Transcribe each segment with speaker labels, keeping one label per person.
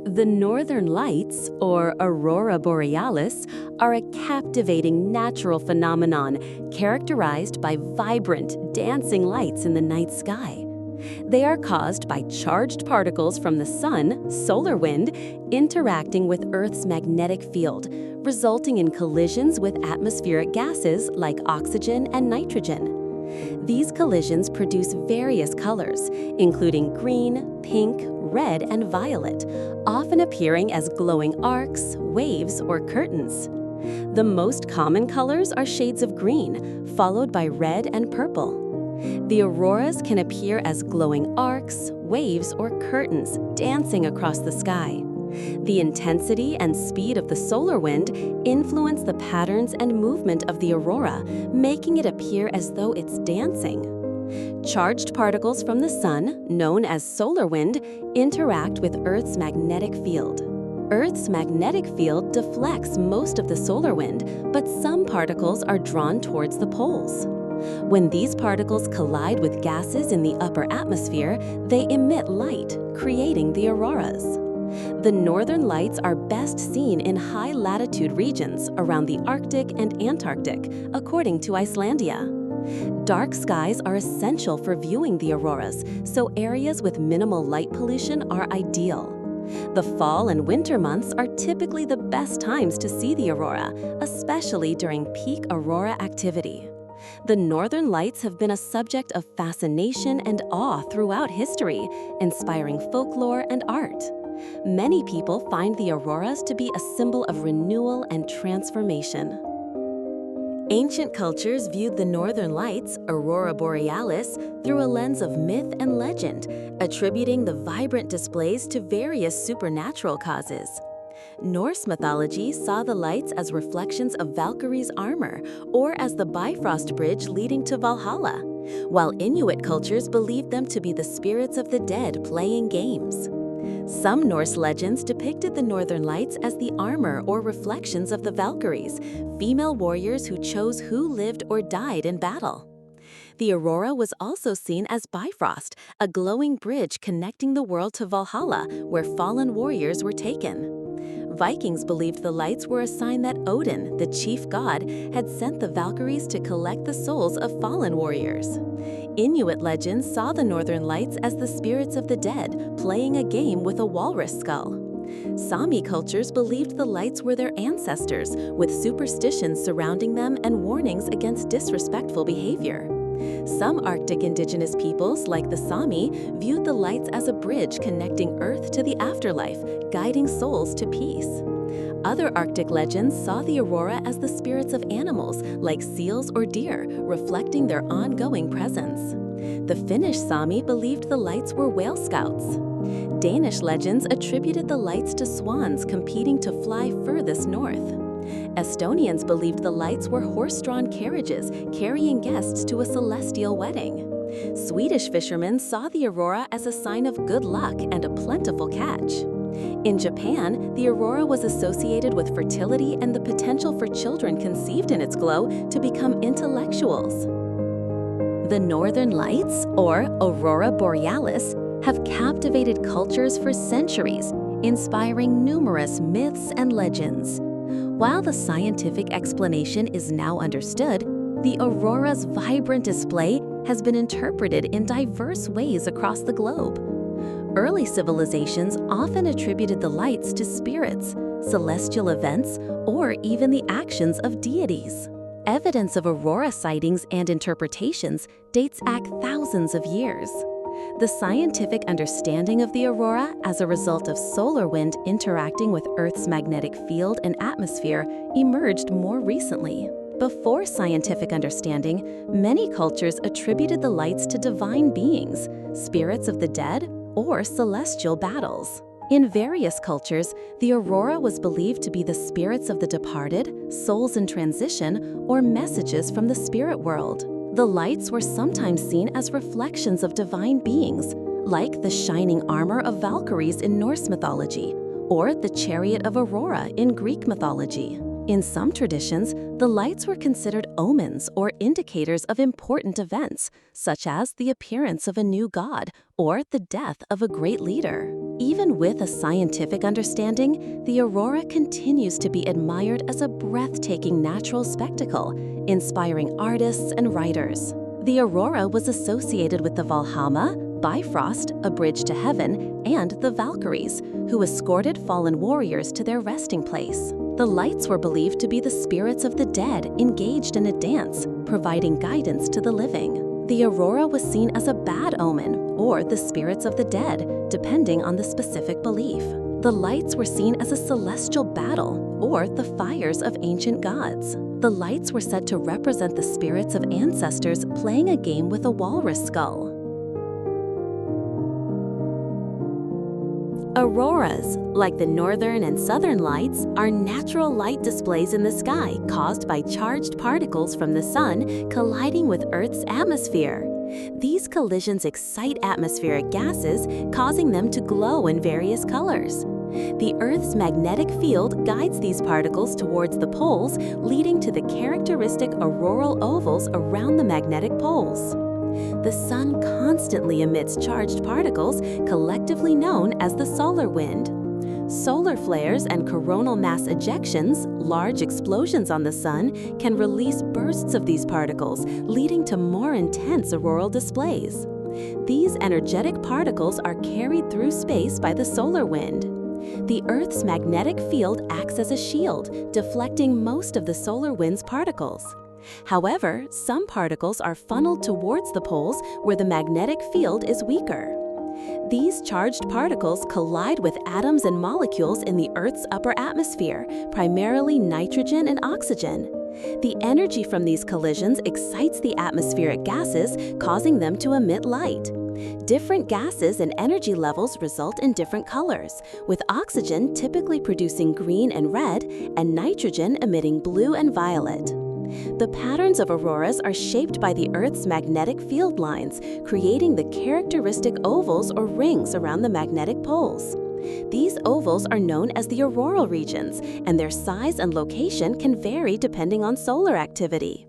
Speaker 1: The northern lights, or aurora borealis, are a captivating natural phenomenon characterized by vibrant, dancing lights in the night sky. They are caused by charged particles from the sun, solar wind, interacting with Earth's magnetic field, resulting in collisions with atmospheric gases like oxygen and nitrogen. These collisions produce various colors, including green, pink, red, and violet, often appearing as glowing arcs, waves, or curtains. The most common colors are shades of green, followed by red and purple. The auroras can appear as glowing arcs, waves, or curtains dancing across the sky. The intensity and speed of the solar wind influence the patterns and movement of the aurora, making it appear as though it's dancing. Charged particles from the sun, known as solar wind, interact with Earth's magnetic field. Earth's magnetic field deflects most of the solar wind, but some particles are drawn towards the poles. When these particles collide with gases in the upper atmosphere, they emit light, creating the auroras. The northern lights are best seen in high-latitude regions around the Arctic and Antarctic, according to Icelandia. Dark skies are essential for viewing the auroras, so areas with minimal light pollution are ideal. The fall and winter months are typically the best times to see the aurora, especially during peak aurora activity. The northern lights have been a subject of fascination and awe throughout history, inspiring folklore and art. Many people find the auroras to be a symbol of renewal and transformation. Ancient cultures viewed the northern lights, aurora borealis, through a lens of myth and legend, attributing the vibrant displays to various supernatural causes. Norse mythology saw the lights as reflections of Valkyrie's armor or as the Bifrost Bridge leading to Valhalla, while Inuit cultures believed them to be the spirits of the dead playing games. Some Norse legends depicted the northern lights as the armor or reflections of the Valkyries, female warriors who chose who lived or died in battle. The aurora was also seen as Bifrost, a glowing bridge connecting the world to Valhalla, where fallen warriors were taken. Vikings believed the lights were a sign that Odin, the chief god, had sent the Valkyries to collect the souls of fallen warriors. Inuit legends saw the northern lights as the spirits of the dead, playing a game with a walrus skull. Sami cultures believed the lights were their ancestors, with superstitions surrounding them and warnings against disrespectful behavior. Some Arctic indigenous peoples, like the Sami, viewed the lights as a bridge connecting Earth to the afterlife, guiding souls to peace. Other Arctic legends saw the aurora as the spirits of animals, like seals or deer, reflecting their ongoing presence. The Finnish Sami believed the lights were whale scouts. Danish legends attributed the lights to swans competing to fly furthest north. Estonians believed the lights were horse-drawn carriages carrying guests to a celestial wedding. Swedish fishermen saw the aurora as a sign of good luck and a plentiful catch. In Japan, the aurora was associated with fertility and the potential for children conceived in its glow to become intellectuals. The northern lights, or aurora borealis, have captivated cultures for centuries, inspiring numerous myths and legends. While the scientific explanation is now understood, the aurora's vibrant display has been interpreted in diverse ways across the globe. Early civilizations often attributed the lights to spirits, celestial events, or even the actions of deities. Evidence of aurora sightings and interpretations dates back thousands of years. The scientific understanding of the aurora as a result of solar wind interacting with Earth's magnetic field and atmosphere emerged more recently. Before scientific understanding, many cultures attributed the lights to divine beings, spirits of the dead, or celestial battles. In various cultures, the aurora was believed to be the spirits of the departed, souls in transition, or messages from the spirit world. The lights were sometimes seen as reflections of divine beings, like the shining armor of Valkyries in Norse mythology, or the chariot of Aurora in Greek mythology. In some traditions, the lights were considered omens or indicators of important events, such as the appearance of a new god or the death of a great leader. Even with a scientific understanding, the aurora continues to be admired as a breathtaking natural spectacle, inspiring artists and writers. The aurora was associated with the Valhalla, Bifrost, a bridge to heaven, and the Valkyries, who escorted fallen warriors to their resting place. The lights were believed to be the spirits of the dead engaged in a dance, providing guidance to the living. The aurora was seen as a bad omen, or the spirits of the dead, depending on the specific belief. The lights were seen as a celestial battle, or the fires of ancient gods. The lights were said to represent the spirits of ancestors playing a game with a walrus skull. Auroras, like the northern and southern lights, are natural light displays in the sky caused by charged particles from the sun colliding with Earth's atmosphere. These collisions excite atmospheric gases, causing them to glow in various colors. The Earth's magnetic field guides these particles towards the poles, leading to the characteristic auroral ovals around the magnetic poles. The sun constantly emits charged particles, collectively known as the solar wind. Solar flares and coronal mass ejections, large explosions on the sun, can release bursts of these particles, leading to more intense auroral displays. These energetic particles are carried through space by the solar wind. The Earth's magnetic field acts as a shield, deflecting most of the solar wind's particles. However, some particles are funneled towards the poles where the magnetic field is weaker. These charged particles collide with atoms and molecules in the Earth's upper atmosphere, primarily nitrogen and oxygen. The energy from these collisions excites the atmospheric gases, causing them to emit light. Different gases and energy levels result in different colors, with oxygen typically producing green and red, and nitrogen emitting blue and violet. The patterns of auroras are shaped by the Earth's magnetic field lines, creating the characteristic ovals or rings around the magnetic poles. These ovals are known as the auroral regions, and their size and location can vary depending on solar activity.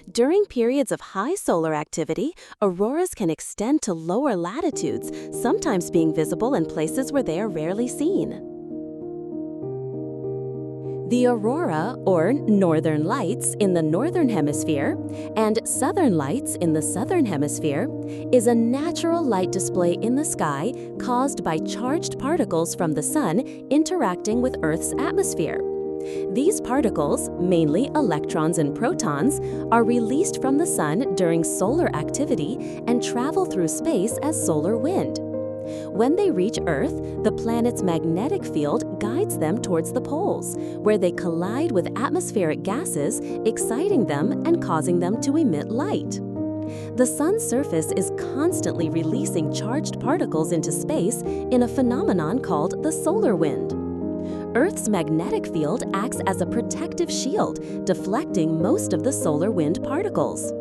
Speaker 1: During periods of high solar activity, auroras can extend to lower latitudes, sometimes being visible in places where they are rarely seen. The aurora, or northern lights in the northern hemisphere, and southern lights in the southern hemisphere, is a natural light display in the sky caused by charged particles from the sun interacting with Earth's atmosphere. These particles, mainly electrons and protons, are released from the sun during solar activity and travel through space as solar wind. When they reach Earth, the planet's magnetic field guides them towards the poles, where they collide with atmospheric gases, exciting them and causing them to emit light. The sun's surface is constantly releasing charged particles into space in a phenomenon called the solar wind. Earth's magnetic field acts as a protective shield, deflecting most of the solar wind particles.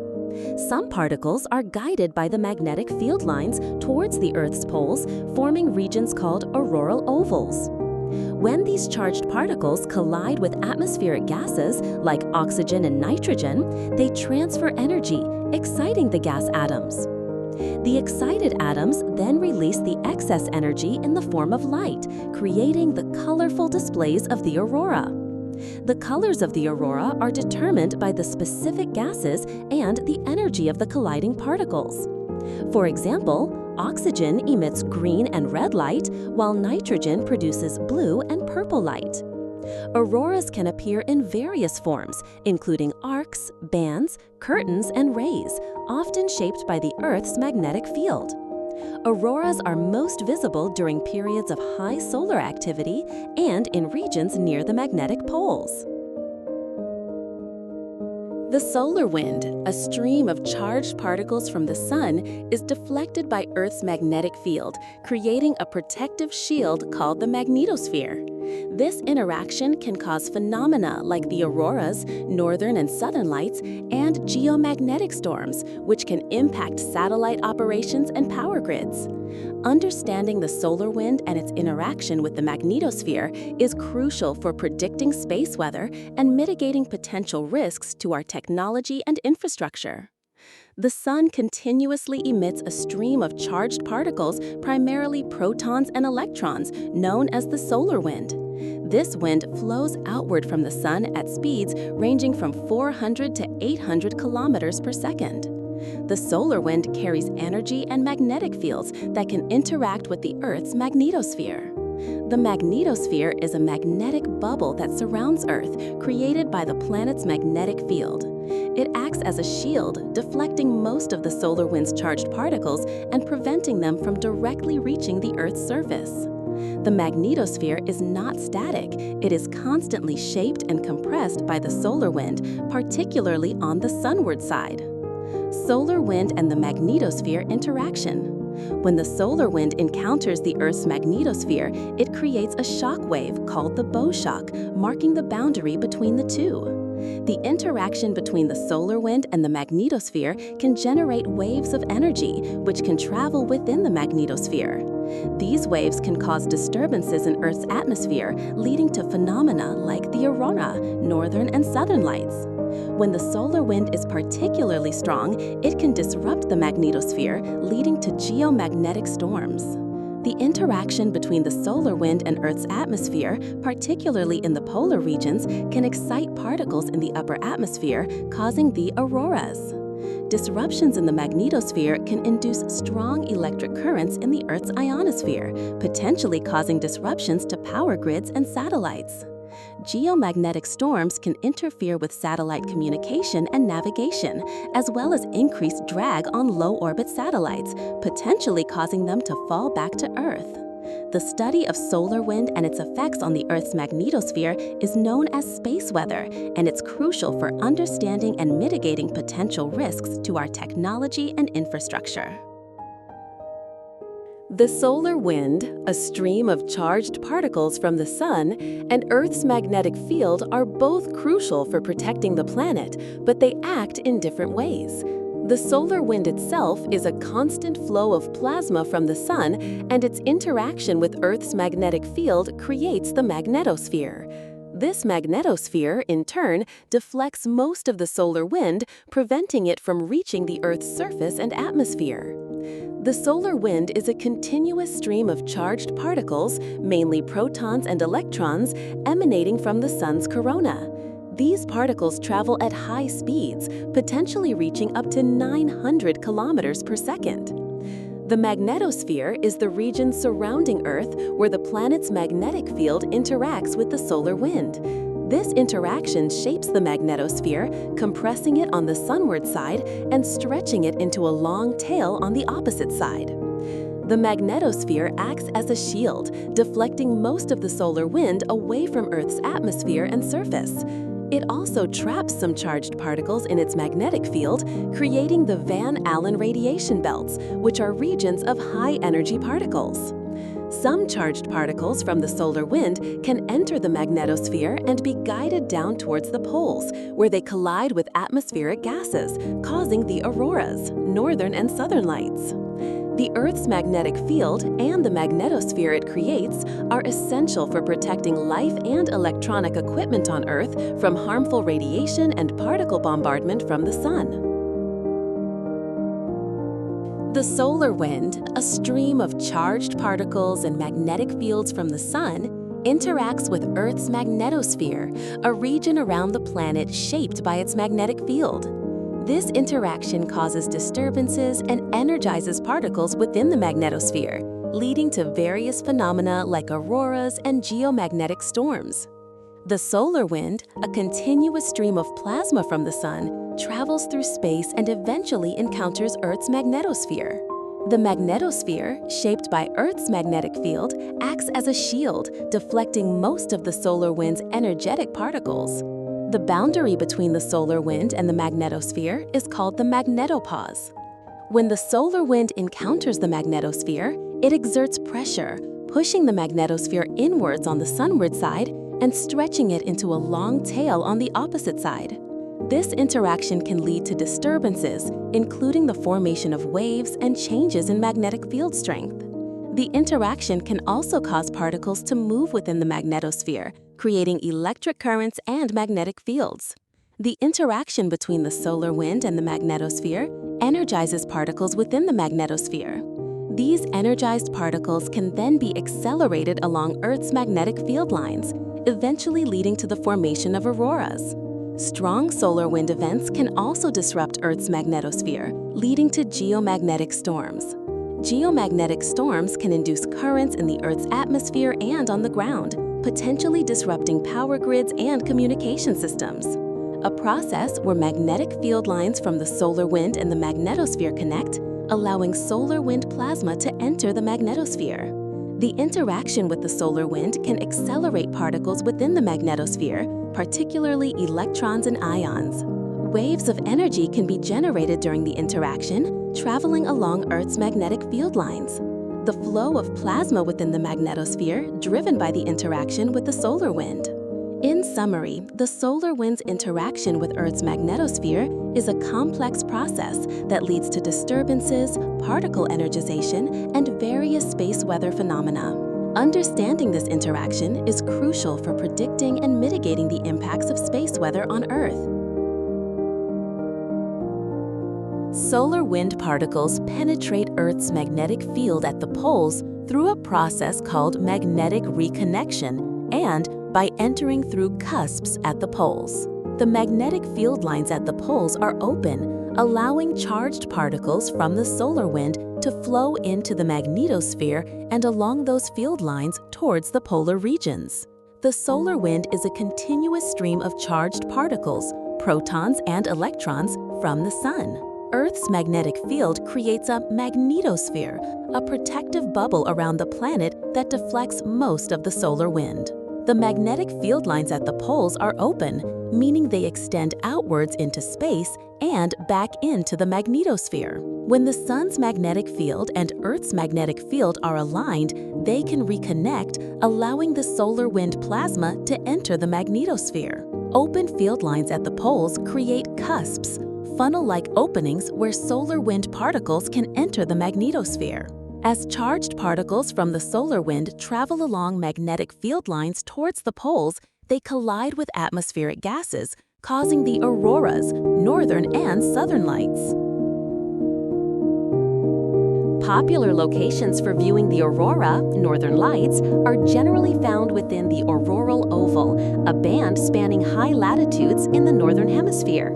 Speaker 1: Some particles are guided by the magnetic field lines towards the Earth's poles, forming regions called auroral ovals. When these charged particles collide with atmospheric gases like oxygen and nitrogen, they transfer energy, exciting the gas atoms. The excited atoms then release the excess energy in the form of light, creating the colorful displays of the aurora. The colors of the aurora are determined by the specific gases and the energy of the colliding particles. For example, oxygen emits green and red light, while nitrogen produces blue and purple light. Auroras can appear in various forms, including arcs, bands, curtains, and rays, often shaped by the Earth's magnetic field. Auroras are most visible during periods of high solar activity and in regions near the magnetic poles. The solar wind, a stream of charged particles from the sun, is deflected by Earth's magnetic field, creating a protective shield called the magnetosphere. This interaction can cause phenomena like the auroras, northern and southern lights, and geomagnetic storms, which can impact satellite operations and power grids. Understanding the solar wind and its interaction with the magnetosphere is crucial for predicting space weather and mitigating potential risks to our technology and infrastructure. The sun continuously emits a stream of charged particles, primarily protons and electrons, known as the solar wind. This wind flows outward from the sun at speeds ranging from 400 to 800 kilometers per second. The solar wind carries energy and magnetic fields that can interact with the Earth's magnetosphere. The magnetosphere is a magnetic bubble that surrounds Earth, created by the planet's magnetic field. It acts as a shield, deflecting most of the solar wind's charged particles and preventing them from directly reaching the Earth's surface. The magnetosphere is not static. It is constantly shaped and compressed by the solar wind, particularly on the sunward side. Solar wind and the magnetosphere interaction. When the solar wind encounters the Earth's magnetosphere, it creates a shock wave called the bow shock, marking the boundary between the two. The interaction between the solar wind and the magnetosphere can generate waves of energy, which can travel within the magnetosphere. These waves can cause disturbances in Earth's atmosphere, leading to phenomena like the aurora, northern and southern lights. When the solar wind is particularly strong, it can disrupt the magnetosphere, leading to geomagnetic storms. The interaction between the solar wind and Earth's atmosphere, particularly in the polar regions, can excite particles in the upper atmosphere, causing the auroras. Disruptions in the magnetosphere can induce strong electric currents in the Earth's ionosphere, potentially causing disruptions to power grids and satellites. Geomagnetic storms can interfere with satellite communication and navigation, as well as increase drag on low-orbit satellites, potentially causing them to fall back to Earth. The study of solar wind and its effects on the Earth's magnetosphere is known as space weather, and it's crucial for understanding and mitigating potential risks to our technology and infrastructure. The solar wind, a stream of charged particles from the sun, and Earth's magnetic field are both crucial for protecting the planet, but they act in different ways. The solar wind itself is a constant flow of plasma from the sun, and its interaction with Earth's magnetic field creates the magnetosphere. This magnetosphere, in turn, deflects most of the solar wind, preventing it from reaching the Earth's surface and atmosphere. The solar wind is a continuous stream of charged particles, mainly protons and electrons, emanating from the sun's corona. These particles travel at high speeds, potentially reaching up to 900 kilometers per second. The magnetosphere is the region surrounding Earth where the planet's magnetic field interacts with the solar wind. This interaction shapes the magnetosphere, compressing it on the sunward side and stretching it into a long tail on the opposite side. The magnetosphere acts as a shield, deflecting most of the solar wind away from Earth's atmosphere and surface. It also traps some charged particles in its magnetic field, creating the Van Allen radiation belts, which are regions of high-energy particles. Some charged particles from the solar wind can enter the magnetosphere and be guided down towards the poles, where they collide with atmospheric gases, causing the auroras, northern and southern lights. The Earth's magnetic field and the magnetosphere it creates are essential for protecting life and electronic equipment on Earth from harmful radiation and particle bombardment from the sun. The solar wind, a stream of charged particles and magnetic fields from the sun, interacts with Earth's magnetosphere, a region around the planet shaped by its magnetic field. This interaction causes disturbances and energizes particles within the magnetosphere, leading to various phenomena like auroras and geomagnetic storms. The solar wind, a continuous stream of plasma from the sun, travels through space and eventually encounters Earth's magnetosphere. The magnetosphere, shaped by Earth's magnetic field, acts as a shield, deflecting most of the solar wind's energetic particles. The boundary between the solar wind and the magnetosphere is called the magnetopause. When the solar wind encounters the magnetosphere, it exerts pressure, pushing the magnetosphere inwards on the sunward side and stretching it into a long tail on the opposite side. This interaction can lead to disturbances, including the formation of waves and changes in magnetic field strength. The interaction can also cause particles to move within the magnetosphere, creating electric currents and magnetic fields. The interaction between the solar wind and the magnetosphere energizes particles within the magnetosphere. These energized particles can then be accelerated along Earth's magnetic field lines, eventually leading to the formation of auroras. Strong solar wind events can also disrupt Earth's magnetosphere, leading to geomagnetic storms. Geomagnetic storms can induce currents in the Earth's atmosphere and on the ground, potentially disrupting power grids and communication systems. A process where magnetic field lines from the solar wind and the magnetosphere connect, allowing solar wind plasma to enter the magnetosphere. The interaction with the solar wind can accelerate particles within the magnetosphere, particularly electrons and ions. Waves of energy can be generated during the interaction, traveling along Earth's magnetic field lines. The flow of plasma within the magnetosphere, driven by the interaction with the solar wind. In summary, the solar wind's interaction with Earth's magnetosphere is a complex process that leads to disturbances, particle energization, and various space weather phenomena. Understanding this interaction is crucial for predicting and mitigating the impacts of space weather on Earth. Solar wind particles penetrate Earth's magnetic field at the poles through a process called magnetic reconnection and by entering through cusps at the poles. The magnetic field lines at the poles are open, allowing charged particles from the solar wind to flow into the magnetosphere and along those field lines towards the polar regions. The solar wind is a continuous stream of charged particles, protons and electrons, from the sun. Earth's magnetic field creates a magnetosphere, a protective bubble around the planet that deflects most of the solar wind. The magnetic field lines at the poles are open, meaning they extend outwards into space and back into the magnetosphere. When the sun's magnetic field and Earth's magnetic field are aligned, they can reconnect, allowing the solar wind plasma to enter the magnetosphere. Open field lines at the poles create cusps, funnel-like openings where solar wind particles can enter the magnetosphere. As charged particles from the solar wind travel along magnetic field lines towards the poles, they collide with atmospheric gases, causing the auroras, northern and southern lights. Popular locations for viewing the aurora, northern lights, are generally found within the auroral oval, a band spanning high latitudes in the northern hemisphere.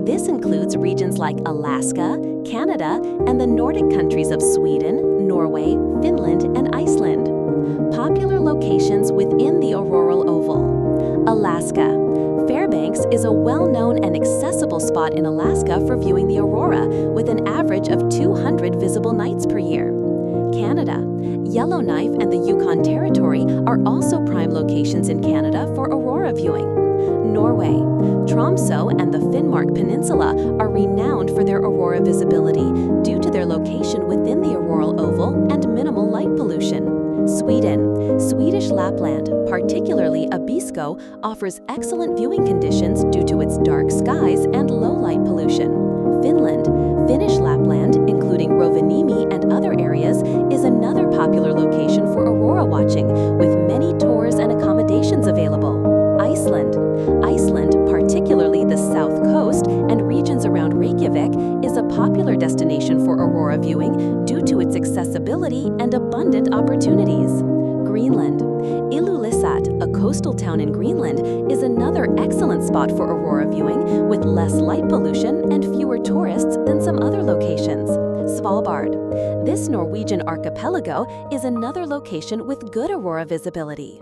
Speaker 1: This includes regions like Alaska, Canada, and the Nordic countries of Sweden, Norway, Finland, and Iceland. Popular locations within the auroral oval. Alaska. Fairbanks is a well-known and accessible spot in Alaska for viewing the aurora, with an average of 200 visible nights per year. Canada. Yellowknife and the Yukon Territory are also prime locations in Canada for aurora viewing. Norway. Tromsø and the Finnmark Peninsula are renowned for their aurora visibility due to their location within the auroral oval and minimal light pollution. Sweden. Swedish Lapland, particularly Abisko, offers excellent viewing conditions due to its dark skies and low light pollution. Finland. Finnish Lapland, including Rovaniemi and other areas, is another popular location for aurora watching, with many tours and accommodations available. Iceland. Iceland, particularly the south coast and regions around Reykjavik, is a popular destination for aurora viewing due to its accessibility and abundant opportunities. Greenland. Ilulissat, a coastal town in Greenland, is another excellent spot for aurora viewing, with less light pollution and fewer tourists than some other locations. Svalbard. This Norwegian archipelago is another location with good aurora visibility.